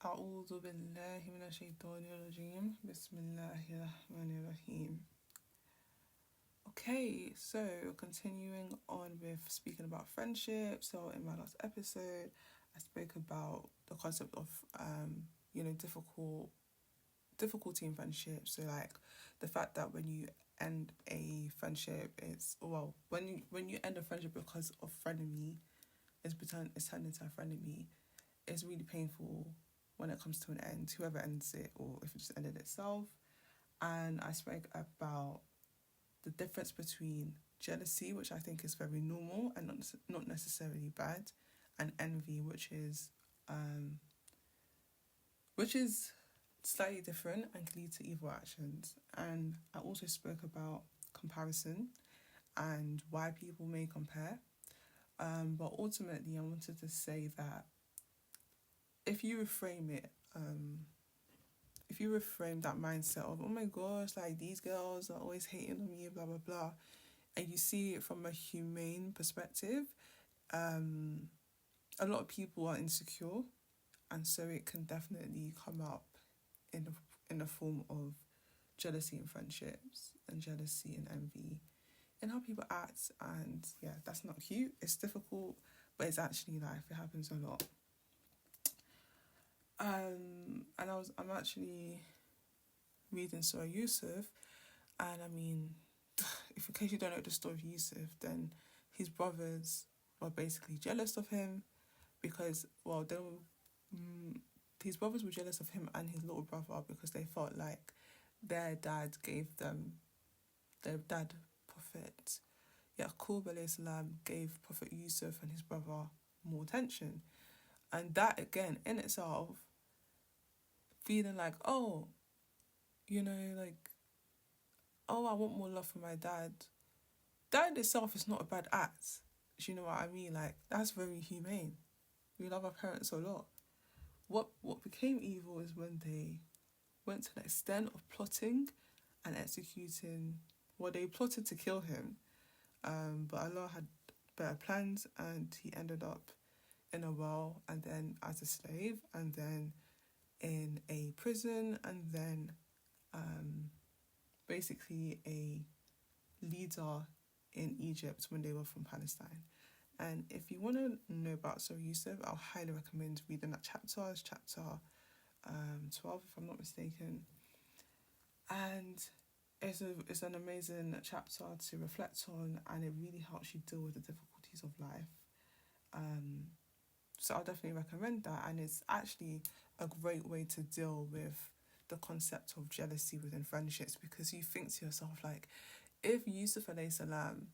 أعوذ بالله من الشيطان الرجيم بسم الله الرحمن الرحيم. Okay, so continuing on with speaking about friendship. So in my last episode, I spoke about the concept of difficulty in friendship. So like the fact that when you end a friendship, when you end a friendship because of frenemy, it's turned into a frenemy. It's really painful when it comes to an end, whoever ends it or if it just ended itself. And I spoke about the difference between jealousy, which I think is very normal and not necessarily bad, and envy, which is slightly different and can lead to evil actions. And I also spoke about comparison and why people may compare. But ultimately, I wanted to say that if you reframe that mindset of, oh my gosh, like these girls are always hating on me, blah, blah, blah, and you see it from a humane perspective, a lot of people are insecure, and so it can definitely come up in the form of jealousy in friendships and jealousy and envy and how people act. And yeah, that's not cute. It's difficult, but it's actually life. It happens a lot. And I'm actually reading Surah Yusuf, and I mean, if in case you don't know the story of Yusuf, then his brothers were basically jealous of him because, his brothers were jealous of him and his little brother because they felt like their dad, Prophet Yaqub alayhi salam, gave Prophet Yusuf and his brother more attention. And that again in itself, feeling like, I want more love for my dad. That in itself is not a bad act. Do you know what I mean? Like, that's very humane. We love our parents a lot. What became evil is when they went to the extent of plotting and executing. Well, they plotted to kill him, but Allah had better plans, and he ended up in a well, and then as a slave, and then in a prison, and then basically a leader in Egypt when they were from Palestine. And if you want to know about Surah Yusuf, I'll highly recommend reading that chapter. It's chapter 12, if I'm not mistaken. And it's an amazing chapter to reflect on, and it really helps you deal with the difficulties of life. So I'll definitely recommend that, and it's actually a great way to deal with the concept of jealousy within friendships, because you think to yourself, like, if Yusuf alayhi salam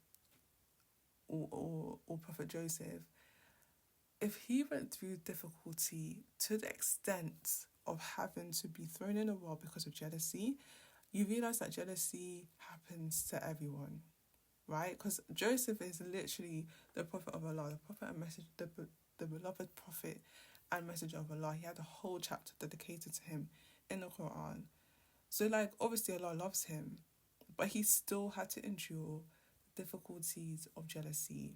or Prophet Joseph, if he went through difficulty to the extent of having to be thrown in a well because of jealousy, you realise that jealousy happens to everyone, right? Because Joseph is literally the prophet of Allah, the beloved prophet and messenger of Allah. He had a whole chapter dedicated to him in the Quran. So, like, obviously Allah loves him, but he still had to endure difficulties of jealousy.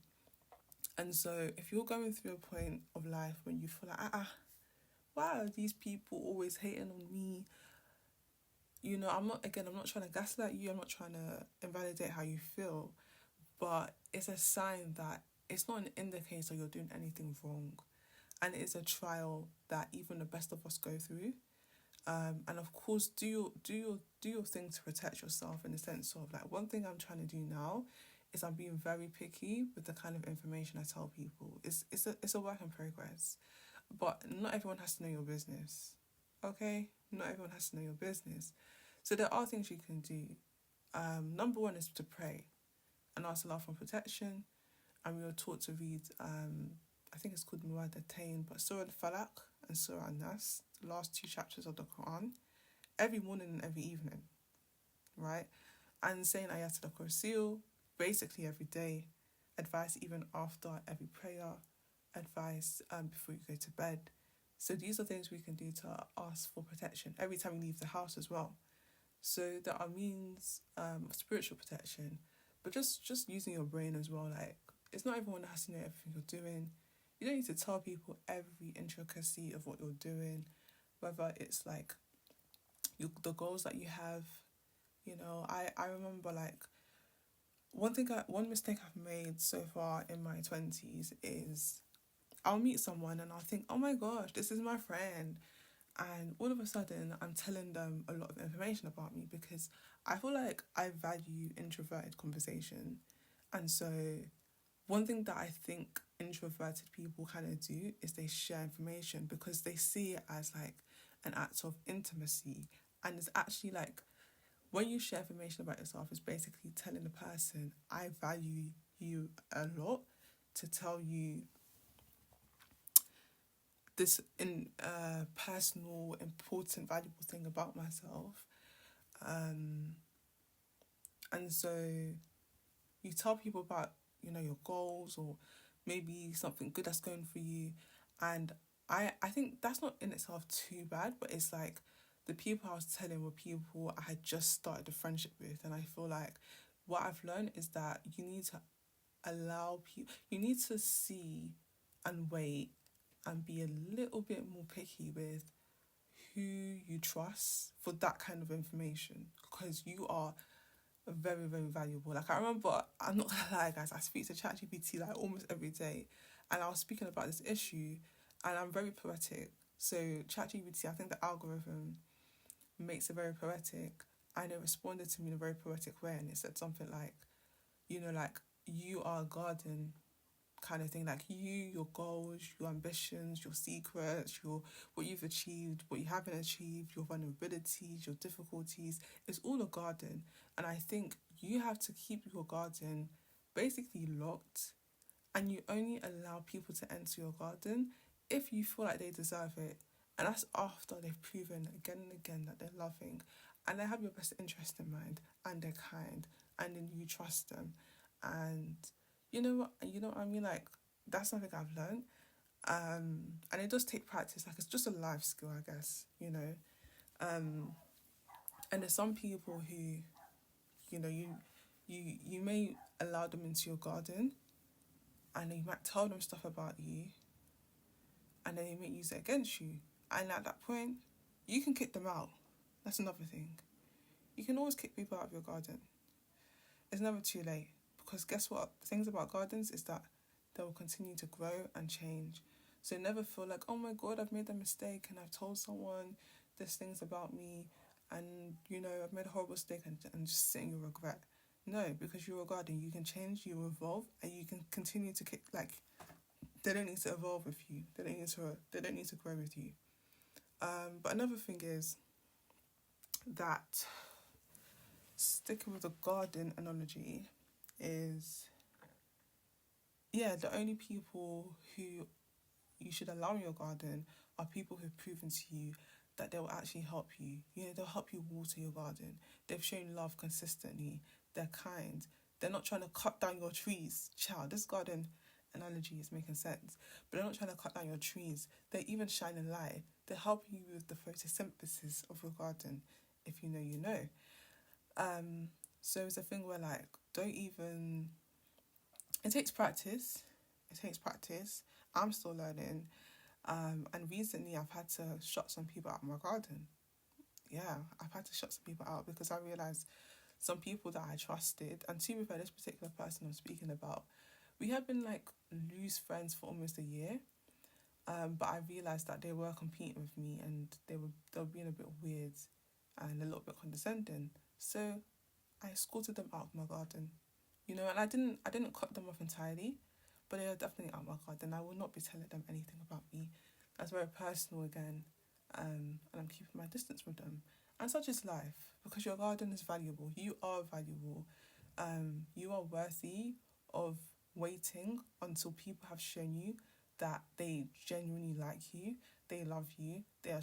And so if you're going through a point of life when you feel like, why are these people always hating on me? I'm not trying to gaslight you. I'm not trying to invalidate how you feel, but it's a sign that it's not an indicator you're doing anything wrong. And it is a trial that even the best of us go through. And of course, do your thing to protect yourself, in the sense of, like, one thing I'm trying to do now is I'm being very picky with the kind of information I tell people. It's a work in progress, but not everyone has to know your business. Okay, not everyone has to know your business. So there are things you can do. Number one is to pray and ask Allah for protection. And we were taught to read, I think it's called Muwadatain, but Surah Al-Falaq and Surah Al-Nas, the last two chapters of the Quran, every morning and every evening, right? And saying Ayatul Kursi basically every day. Advice even after every prayer. Advice before you go to bed. So these are things we can do to ask for protection every time we leave the house as well. So there are means of spiritual protection, but just using your brain as well. Like, it's not everyone that has to know everything you're doing. You don't need to tell people every intricacy of what you're doing. whether it's like the goals that you have. I remember like one mistake I've made so far in my 20s is I'll meet someone and I'll think, oh my gosh, this is my friend. And all of a sudden, I'm telling them a lot of information about me because I feel like I value introverted conversation. And so, one thing that I think introverted people kind of do is they share information because they see it as like an act of intimacy. And it's actually like when you share information about yourself, it's basically telling the person, I value you a lot, to tell you this personal, important, valuable thing about myself. And so you tell people about, your goals or maybe something good that's going for you. And I think that's not in itself too bad, but it's like the people I was telling were people I had just started a friendship with. And I feel like what I've learned is that you need to allow people, you need to see and wait and be a little bit more picky with who you trust for that kind of information, because you are very, very valuable. Like, I remember, I'm not gonna lie, guys, I speak to ChatGPT like almost every day, and I was speaking about this issue, and I'm very poetic. So ChatGPT, I think the algorithm makes it very poetic, and it responded to me in a very poetic way, and it said something like, like, you are a garden kind of thing, like your goals, your ambitions, your secrets, your what you've achieved, what you haven't achieved, your vulnerabilities, your difficulties. It's all a garden. And I think you have to keep your garden basically locked, and you only allow people to enter your garden if you feel like they deserve it. And that's after they've proven again and again that they're loving and they have your best interest in mind and they're kind and then you trust them. And you know what I mean? Like, that's something I've learned. And it does take practice. Like, it's just a life skill, I guess, And there's some people who, you may allow them into your garden and you might tell them stuff about you and then they may use it against you. And at that point, you can kick them out. That's another thing. You can always kick people out of your garden. It's never too late. Because guess what? The things about gardens is that they will continue to grow and change. So never feel like, oh my God, I've made a mistake and I've told someone this things about me and, I've made a horrible mistake and just sit in your regret. No, because you're a garden. You can change, you evolve, and you can continue to kick, like, they don't need to evolve with you. They don't need to grow with you. But another thing is that sticking with the garden analogy is, the only people who you should allow in your garden are people who've proven to you that they will actually help you. They'll help you water your garden. They've shown love consistently. They're kind. They're not trying to cut down your trees. Child, this garden analogy is making sense. But they're not trying to cut down your trees. They even shine a light. They help you with the photosynthesis of your garden. If you know, you know. So it's a thing where, like, don't even... It takes practice. I'm still learning. And recently I've had to shut some people out of my garden. Yeah, I've had to shut some people out because I realised some people that I trusted, and to be fair, this particular person I'm speaking about, we have been like loose friends for almost a year. But I realised that they were competing with me and they were being a bit weird and a little bit condescending. So I escorted them out of my garden. And I didn't cut them off entirely, but they are definitely out of my garden. I will not be telling them anything about me. That's very personal again. And I'm keeping my distance from them. And such is life, because your garden is valuable. You are valuable. You are worthy of waiting until people have shown you that they genuinely like you, they love you, they are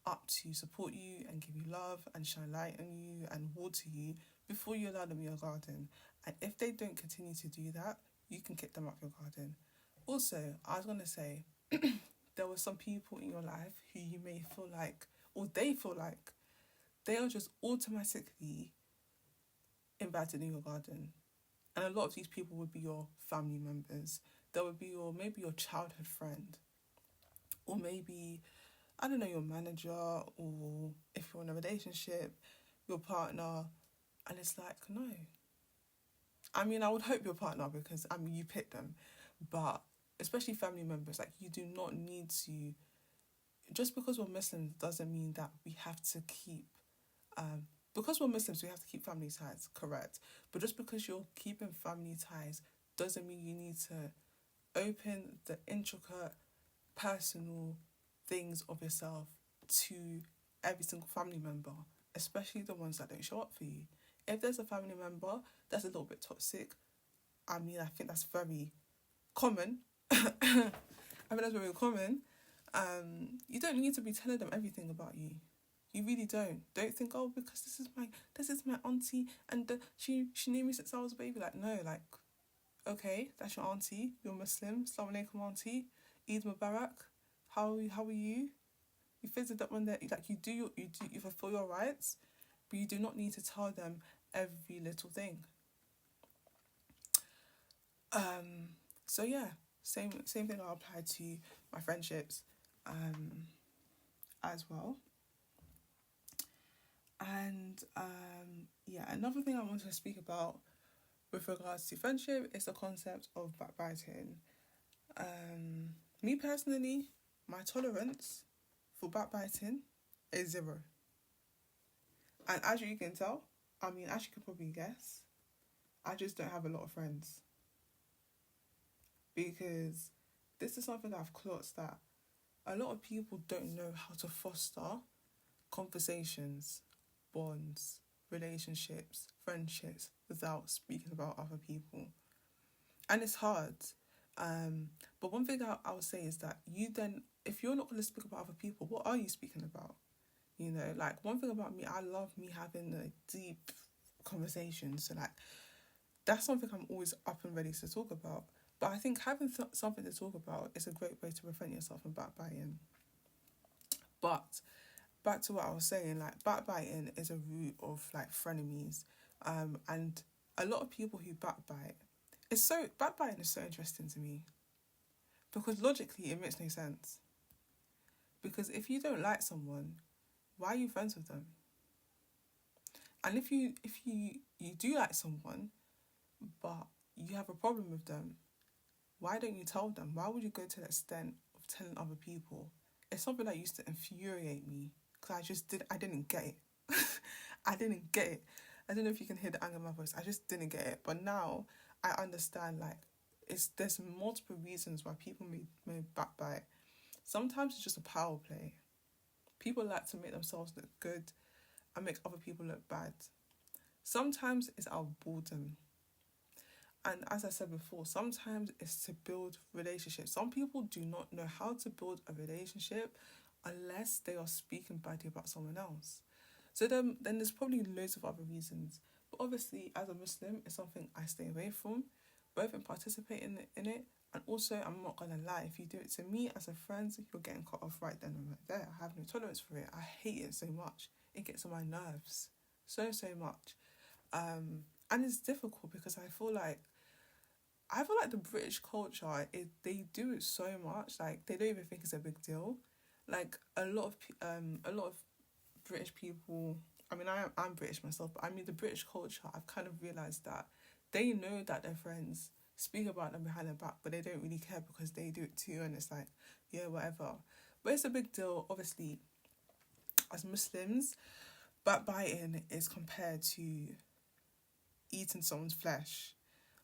up to support you and give you love and shine light on you and water you before you allow them in your garden. And if they don't continue to do that, you can kick them out your garden. Also, I was going to say, there were some people in your life who you may feel like, or they feel like, they are just automatically invited in your garden. And a lot of these people would be your family members. There would be maybe your childhood friend. Or or maybe, I don't know, your manager, or if you're in a relationship, your partner, and it's like, no. I mean, I would hope your partner, because, I mean, you picked them, but especially family members, like, you do not need to, just because we're Muslims doesn't mean that we have to keep, because we're Muslims, we have to keep family ties, correct, but just because you're keeping family ties doesn't mean you need to open the intricate, personal things of yourself to every single family member, especially the ones that don't show up for you. If there's a family member that's a little bit toxic, I mean, I think that's very common. I mean, that's very common. You don't need to be telling them everything about you. You really don't. Don't think, oh, because this is my auntie, and she knew me since I was a baby. Like, no, like, okay, that's your auntie. You're Muslim. Assalamu alaikum, auntie. Eid Mubarak. How are you? You visit that one, that like you fulfill your rights, but you do not need to tell them every little thing. So yeah, same thing I'll apply to my friendships, as well. And yeah, another thing I want to speak about with regards to friendship is the concept of backbiting. Me personally, my tolerance for backbiting is 0. And as you can tell, I mean, as you can probably guess, I just don't have a lot of friends. Because this is something that I've clocked, that a lot of people don't know how to foster conversations, bonds, relationships, friendships without speaking about other people. And it's hard. But one thing I would say is that if you're not going to speak about other people, what are you speaking about? You know, like, one thing about me, I love me having a deep conversation. So, like, that's something I'm always up and ready to talk about. But I think having something to talk about is a great way to prevent yourself from backbiting. But back to what I was saying, like, backbiting is a root of, like, frenemies. And a lot of people who backbiting is so interesting to me. Because logically, it makes no sense. Because if you don't like someone, why are you friends with them? And if you do like someone, but you have a problem with them, why don't you tell them? Why would you go to the extent of telling other people? It's something that used to infuriate me, because I didn't get it. I didn't get it. I don't know if you can hear the anger in my voice. I just didn't get it. But now I understand, like, there's multiple reasons why people may backbite. Sometimes it's just a power play. People like to make themselves look good and make other people look bad. Sometimes it's our boredom. And as I said before, sometimes it's to build relationships. Some people do not know how to build a relationship unless they are speaking badly about someone else. So then there's probably loads of other reasons. But obviously, as a Muslim, it's something I stay away from, both in participating in it, and also, I'm not going to lie, if you do it to me as a friend, you're getting cut off right then and right there. I have no tolerance for it. I hate it so much. It gets on my nerves so much. And it's difficult because I feel like the British culture, they do it so much, like, they don't even think it's a big deal. Like, a lot of British people, I mean, I'm British myself, but I mean, the British culture, I've kind of realised that they know that their friends speak about them behind their back, but they don't really care because they do it too, and it's like, yeah, whatever. But it's a big deal, obviously, as Muslims. Backbiting is compared to eating someone's flesh.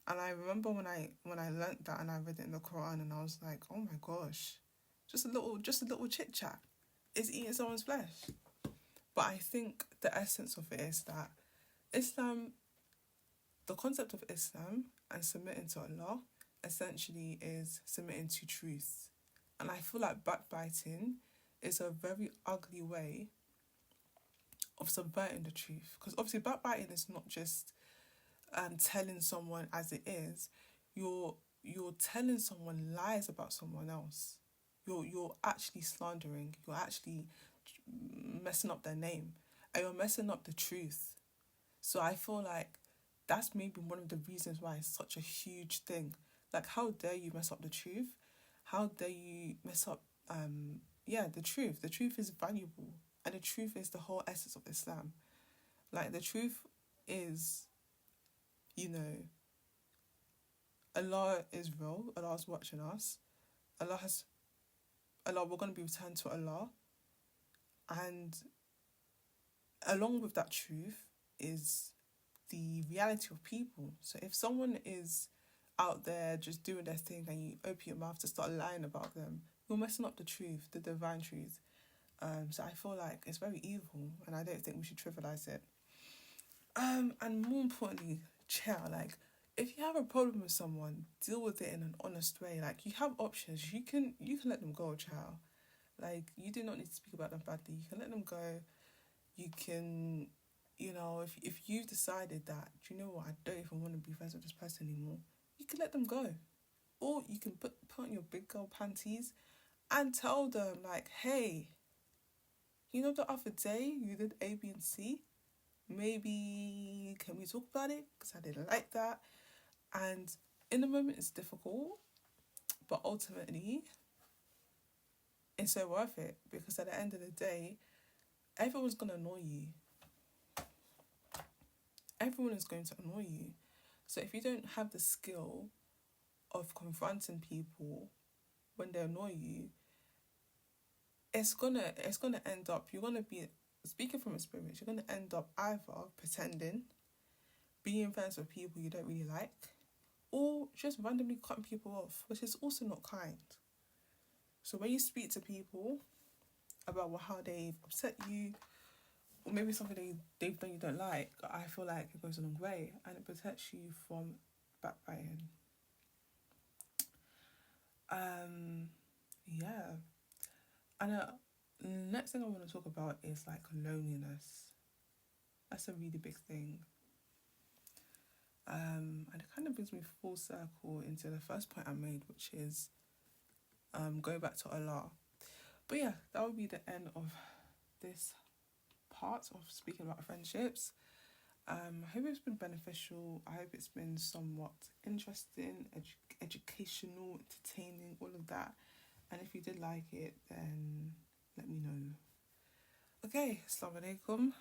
And I remember when I learnt that and I read it in the Quran, and I was like, oh my gosh, just a little chit chat is eating someone's flesh. But I think the essence of it is that Islam, the concept of Islam and submitting to Allah, essentially is submitting to truth. And I feel like backbiting is a very ugly way of subverting the truth. Because obviously backbiting is not just telling someone as it is. You're telling someone lies about someone else. You're actually slandering. You're actually messing up their name, and you're messing up the truth. So I feel like that's maybe one of the reasons why it's such a huge thing. Like, how dare you mess up the truth? How dare you mess up the truth. The truth is valuable, and the truth is the whole essence of Islam. Like, the truth is, Allah is real. Allah is watching us. We're going to be returned to Allah. And along with that truth is the reality of people. So if someone is out there just doing their thing and you open your mouth to start lying about them, you're messing up the truth, the divine truth. So I feel like it's very evil, and I don't think we should trivialize it. And more importantly, chill. Like, if you have a problem with someone, deal with it in an honest way. Like, you have options. You can let them go, child. Like, you do not need to speak about them badly. You can let them go. You can, if you've decided that, do you know what, I don't even want to be friends with this person anymore, you can let them go. Or you can put on your big girl panties and tell them, like, hey, the other day you did A, B, and C? Maybe can we talk about it? Because I didn't like that. And in the moment it's difficult, but ultimately it's so worth it, because at the end of the day, everyone's going to annoy you. Everyone is going to annoy you. So if you don't have the skill of confronting people when they annoy you, it's gonna end up, you're gonna be, speaking from experience, you're gonna end up either pretending, being friends with people you don't really like, or just randomly cutting people off, which is also not kind. So when you speak to people about how they've upset you, or maybe something they've done you don't like, I feel like it goes a long way, and it protects you from backbiting. And the next thing I want to talk about is like loneliness. That's a really big thing. And it kind of brings me full circle into the first point I made, which is going back to Allah. But yeah, that would be the end of this part of speaking about friendships. I hope it's been beneficial. I hope it's been somewhat interesting, educational, entertaining, all of that. And if you did like it, then let me know. Okay, Assalamu alaikum.